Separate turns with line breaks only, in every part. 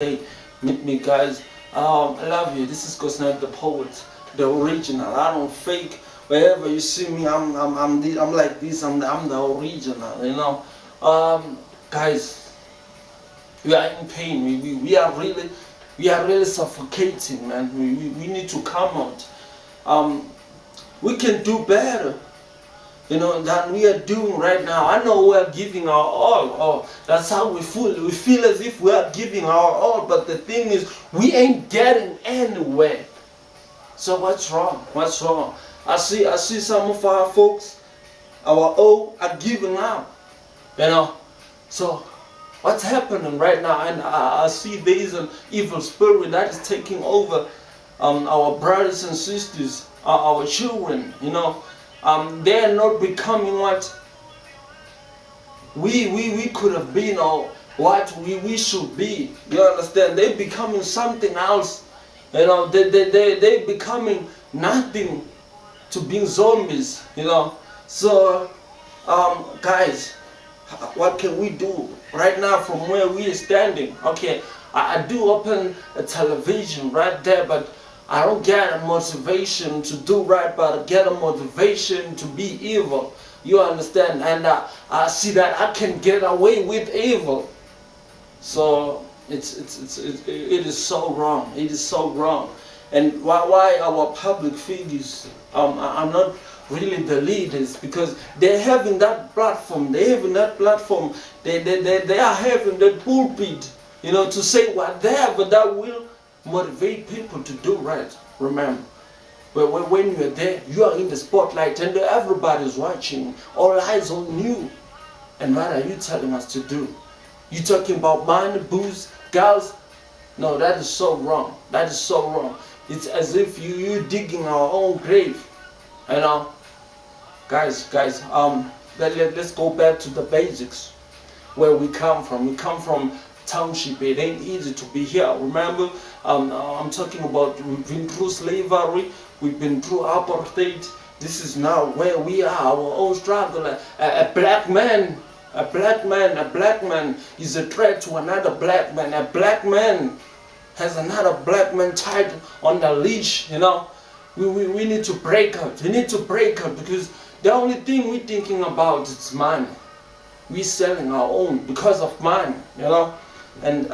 Hey, meet me guys. I love you. This is Nkosinathi the poet, the original. I don't fake. Wherever you see me, I'm like this. I'm the original. Guys, we are in pain. We are really suffocating, man. We need to come out. We can do better, than we are doing right now. I know we are giving our all. Oh, that's how we feel. We feel as if we are giving our all, but the thing is, we ain't getting anywhere. So what's wrong? What's wrong? I see some of our folks, our all are giving up. So what's happening right now? And I see there is an evil spirit that is taking over our brothers and sisters, our children. They are not becoming what we could have been, or what we should be. You understand? They're becoming something else. They're becoming nothing to being zombies. So guys, what can we do right now from where we are standing? Okay, I do open a television right there, but I don't get a motivation to do right, but I get a motivation to be evil. You understand? And I see that I can get away with evil. So it is so wrong. It is so wrong. And why our public figures are not really the leaders? Because they're having that platform. They are having that pulpit, to say whatever that will motivate people to do right. Remember, when you're there, you are in the spotlight and everybody's watching, all eyes on you. And what are you telling us to do? You talking about money, booze, girls? No, that is so wrong. That is so wrong. It's as if you digging our own grave. Guys, let's go back to the basics, where we come from. We come from township. It ain't easy to be here. Remember, I'm talking about, we've been through slavery, we've been through apartheid. This is now where we are, our own struggle. A black man is a threat to another black man. A black man has another black man tied on the leash. We need to break out. We need to break out, because the only thing we're thinking about is money. We're selling our own because of money. And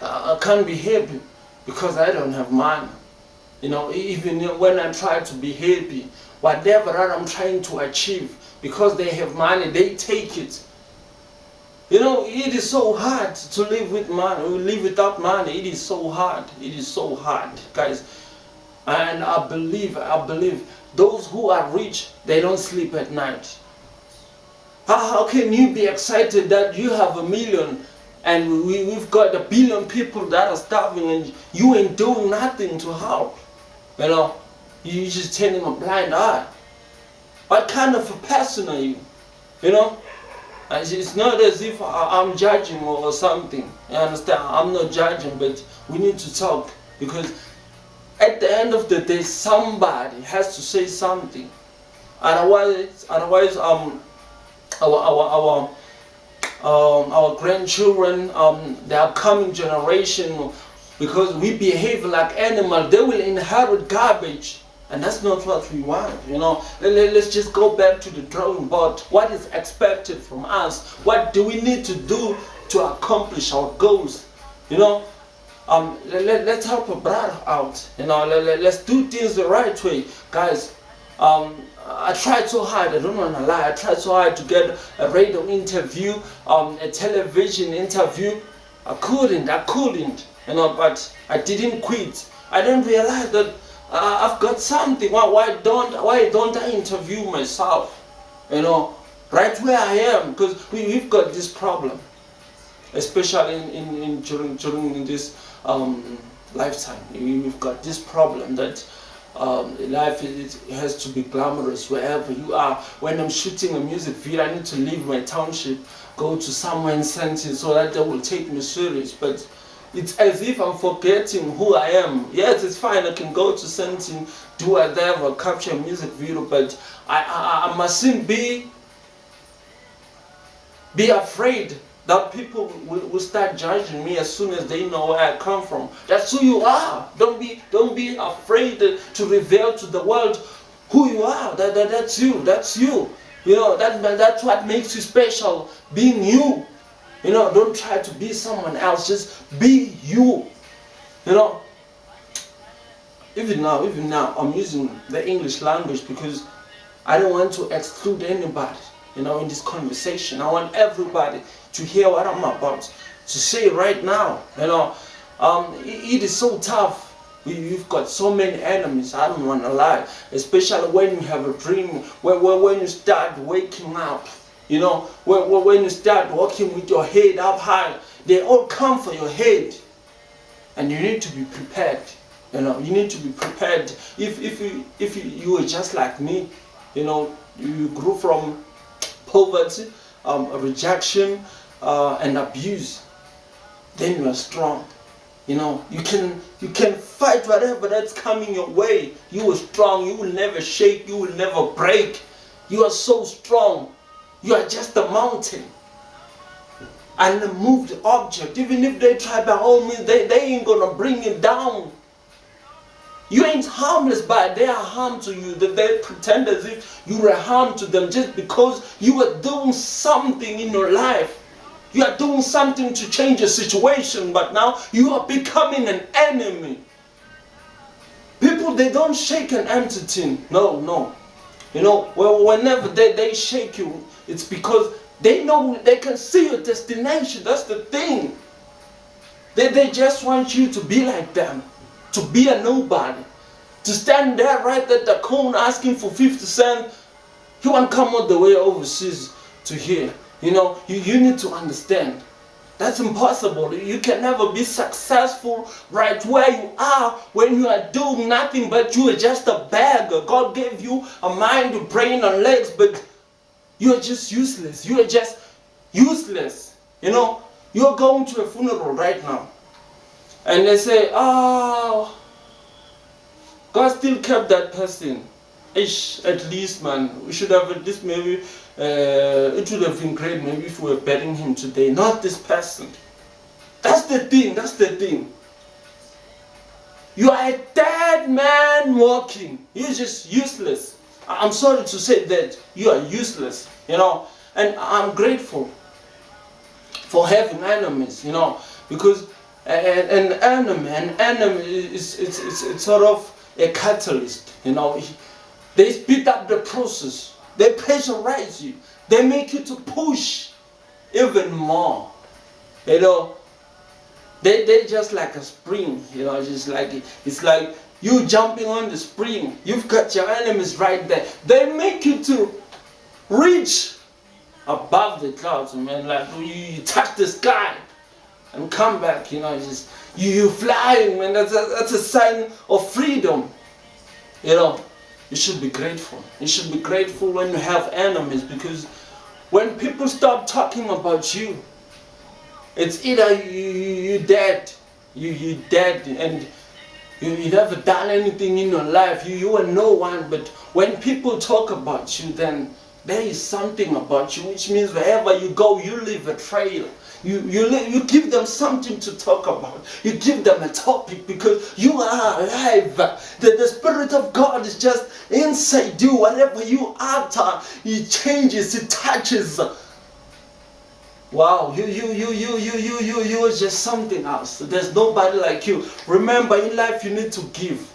I can't be happy because I don't have money. Even when I try to be happy, whatever that I'm trying to achieve, because they have money, they take it. It is so hard to live with money. We live without money. It is so hard. It is so hard, guys. And I believe those who are rich, they don't sleep at night. How can you be excited that you have $1 million and we've got 1 billion people that are starving and you ain't doing nothing to help? You're just turning a blind eye. What kind of a person are you? It's not as if I'm judging or something. You understand? I'm not judging, but we need to talk, because at the end of the day, somebody has to say something. Otherwise, our grandchildren, the upcoming generation, because we behave like animals, they will inherit garbage, and that's not what we want. Let's just go back to the drawing board. What is expected from us? What do we need to do to accomplish our goals? Let's help a brother out. Let's do things the right way, guys. I tried so hard, I don't want to lie, I tried so hard to get a radio interview, a television interview. I couldn't, but I didn't quit. I didn't realize that I've got something. Why don't I interview myself, right where I am? Because we've got this problem, especially during this lifetime. We've got this problem that life has to be glamorous wherever you are. When I'm shooting a music video, I need to leave my township, go to somewhere in Sandton so that they will take me serious. But it's as if I'm forgetting who I am. Yes, it's fine, I can go to Sandton, do whatever, capture a music video, but I mustn't be afraid that people will start judging me as soon as they know where I come from. That's who you are. Don't be afraid to reveal to the world who you are. That's you. That's you. You know, that's what makes you special. Being you. You know, don't try to be someone else. Just be you. You know. Even now, I'm using the English language because I don't want to exclude anybody, you know, in this conversation. I want everybody to hear what I'm about to say right now. You know, it is so tough. You've got so many enemies, I don't want to lie. Especially when you have a dream, when you start waking up, you know, when you start walking with your head up high, they all come for your head. And you need to be prepared. You know, you need to be prepared. If you were just like me, you know, you grew from poverty, rejection, and abuse, then you are strong. You know, you can fight whatever that's coming your way. You are strong. You will never shake. You will never break. You are so strong. You are just a mountain, an unmoved object. Even if they try by all means, they ain't gonna bring it down. You ain't harmless, but they are harm to you. That they pretend as if you were harm to them just because you are doing something in your life. You are doing something to change a situation, but now you are becoming an enemy. People, they don't shake an empty tin. No. You know, whenever they shake you, it's because they know they can see your destination. That's the thing. They just want you to be like them. To be a nobody, to stand there right at the corner asking for 50 cents. You won't come all the way overseas to here. You know, you need to understand. That's impossible. You can never be successful right where you are when you are doing nothing but you are just a beggar. God gave you a mind, a brain, and legs, but you are just useless. You are just useless. You know, you're going to a funeral right now. And they say, oh, God still kept that person. Ish, at least, man, we should have at least maybe, it would have been great maybe if we were burying him today, not this person. That's the thing. You are a dead man walking. You're just useless. I'm sorry to say that. You are useless, you know. And I'm grateful for having enemies, you know, because an enemy is it's sort of a catalyst, you know. They speed up the process. They pressurize you. They make you to push even more. You know, they just like a spring, you know, just like it's like you jumping on the spring. You've got your enemies right there. They make you to reach above the clouds, man. Like you touch the sky and come back, you know, just you flying, man. That's a sign of freedom. You know, you should be grateful. You should be grateful when you have enemies, because when people stop talking about you, it's either you dead, you dead, and you never done anything in your life. You are no one. But when people talk about you, then there is something about you, which means wherever you go, you leave a trail. You give them something to talk about. You give them a topic, because you are alive. The Spirit of God is just inside you. Whatever you utter, it changes, it touches. Wow, you are just something else. There's nobody like you. Remember, in life you need to give.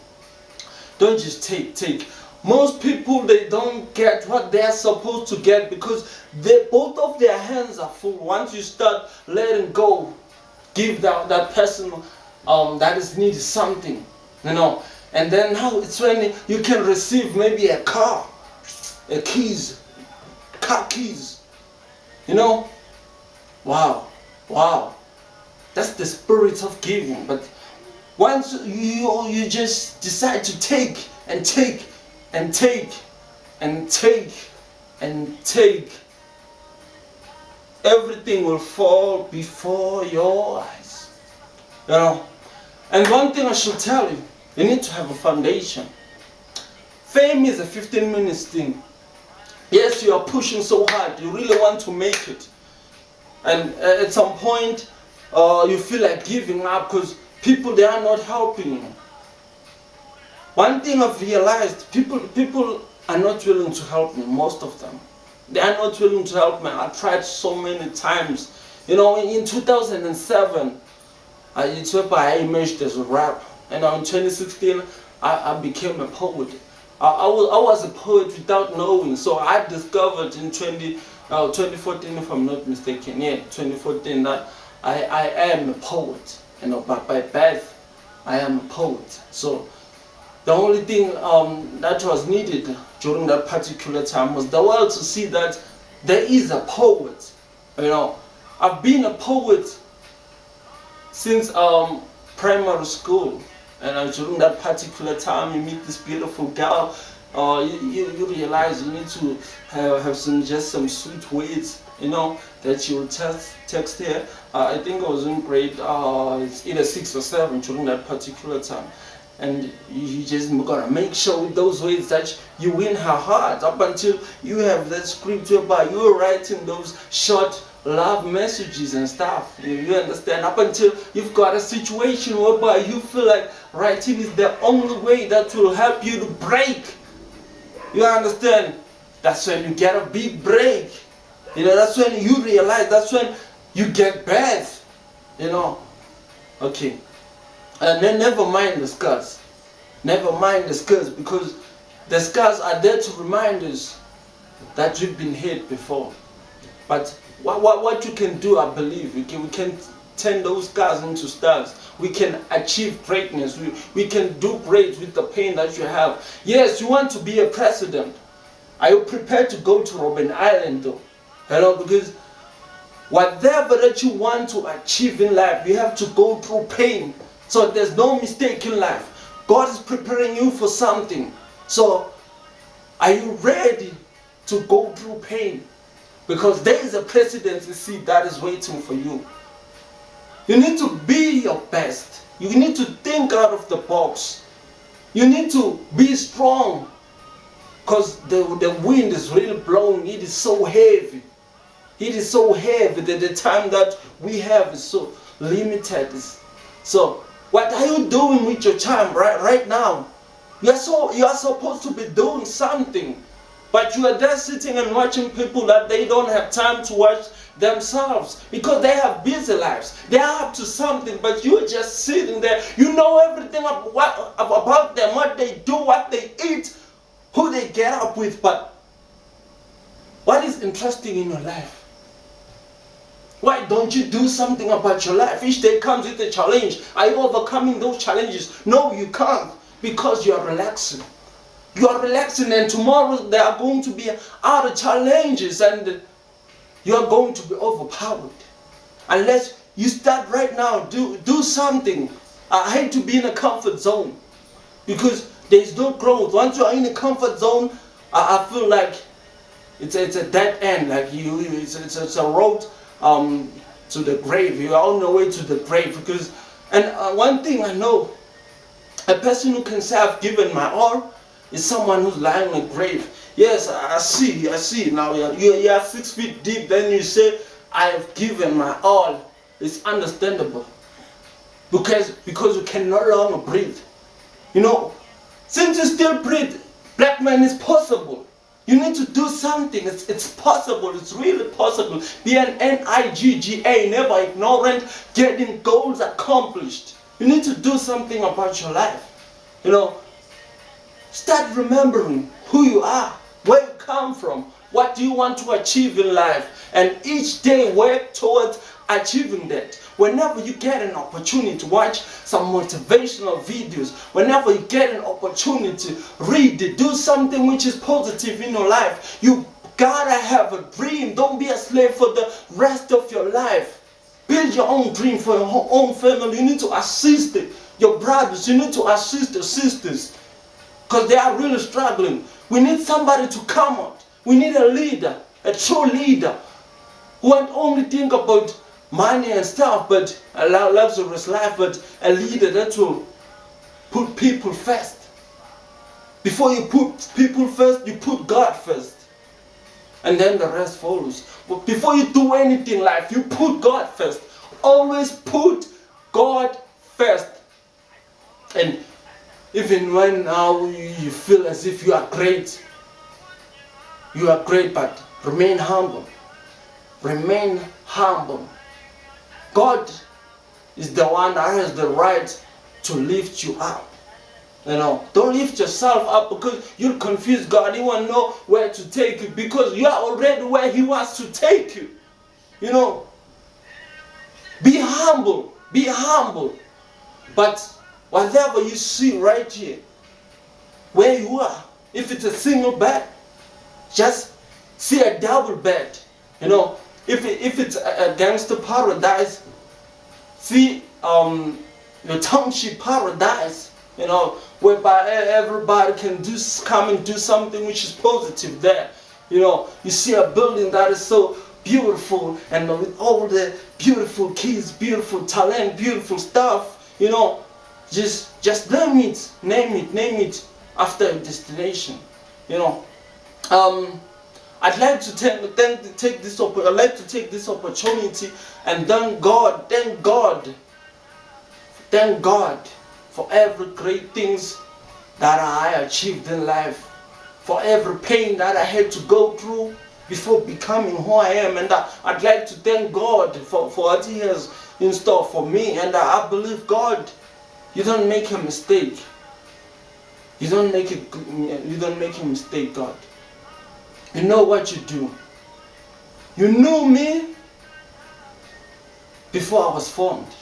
Don't just take. Most people, they don't get what they are supposed to get because both of their hands are full. Once you start letting go, give that person that is needing something, you know. And then now it's when you can receive maybe a car keys, you know. Wow. That's the spirit of giving. But once you just decide to take and take, everything will fall before your eyes. You know. And one thing I should tell you, you need to have a foundation. Fame is a 15 minutes thing. Yes, you are pushing so hard, you really want to make it. And at some point, you feel like giving up because people, they are not helping you. One thing I've realized, people are not willing to help me, most of them. They are not willing to help me. I tried so many times. You know, in 2007, it's where I emerged as a rapper. And in 2016, I became a poet. I was a poet without knowing. So I discovered in 2014, if I'm not mistaken, yeah, 2014, that I am a poet. You know, but by birth, I am a poet. So the only thing that was needed during that particular time was the world to see that there is a poet. You know, I've been a poet since primary school, and during that particular time, you meet this beautiful girl. You realize you need to have some sweet words, you know, that you will text her. I think I was in grade it's either 6 or 7 during that particular time. And you just gotta make sure with those words that you win her heart, up until you have that script whereby you're writing those short love messages and stuff. You understand? Up until you've got a situation whereby you feel like writing is the only way that will help you to break. You understand? That's when you get a big break. You know, that's when you realize, that's when you get birth. You know? Okay. And then never mind the scars. Never mind the scars, because the scars are there to remind us that we've been hit before. But what you can do, I believe, we can turn those scars into stars. We can achieve greatness. We can do great with the pain that you have. Yes, you want to be a president. Are you prepared to go to Robben Island though? You know, because whatever that you want to achieve in life, you have to go through pain. So there's no mistake in life. God is preparing you for something. So are you ready to go through pain? Because there is a presidency seat that is waiting for you. You need to be your best. You need to think out of the box. You need to be strong. Because the wind is really blowing. It is so heavy. It is so heavy that the time that we have is so limited. So what are you doing with your time right now? You are supposed to be doing something. But you are there sitting and watching people that they don't have time to watch themselves because they have busy lives. They are up to something, but you're just sitting there. You know everything about them, what they do, what they eat, who they get up with. But what is interesting in your life? Why don't you do something about your life? Each day comes with a challenge. Are you overcoming those challenges? No, you can't, because you are relaxing. You are relaxing, and tomorrow there are going to be other challenges and you are going to be overpowered. Unless you start right now, do something. I hate to be in a comfort zone because there is no growth. Once you are in a comfort zone, I feel like it's a dead end. Like it's a road to the grave. You are on the way to the grave. Because, and one thing I know, a person who can say I've given my all is someone who's lying in a grave. Yes, I see. Now you are 6 feet deep, then you say, I have given my all. It's understandable. Because you can no longer breathe. You know, since you still breathe, black man, is possible. You need to do something. It's possible. It's really possible. Be an NIGGA, never ignorant, getting goals accomplished. You need to do something about your life. You know, start remembering who you are, where you come from, what do you want to achieve in life, and each day work towards achieving that. Whenever you get an opportunity to watch some motivational videos, whenever you get an opportunity to read it, do something which is positive in your life, you gotta have a dream. Don't be a slave for the rest of your life. Build your own dream for your own family. You need to assist your brothers, you need to assist your sisters, because they are really struggling. We need somebody to come out. We need a leader, a true leader, who won't only think about money and stuff, but a luxurious life, but a leader that will put people first. Before you put people first, you put God first. and then the rest follows. But before you do anything in life, you put God first. Always put God first. And even when now you feel as if you are great, but remain humble. Remain humble. God is the one that has the right to lift you up. You know, don't lift yourself up because you'll confuse God. He won't know where to take you because you are already where He wants to take you. You know, be humble. Be humble. But whatever you see right here, where you are, if it's a single bed, just see a double bed. You know, if it's a gangster paradise, see the township paradise. You know, whereby everybody can come and do something which is positive there. You know, you see a building that is so beautiful and with all the beautiful kids, beautiful talent, beautiful stuff. You know, just name it after a destination. You know, I'd like to take this opportunity and thank God for every great things that I achieved in life, for every pain that I had to go through before becoming who I am. And I'd like to thank God for what He has in store for me. And I believe God, you don't make a mistake. You don't make a mistake, God. You know what you do. You knew me before I was formed.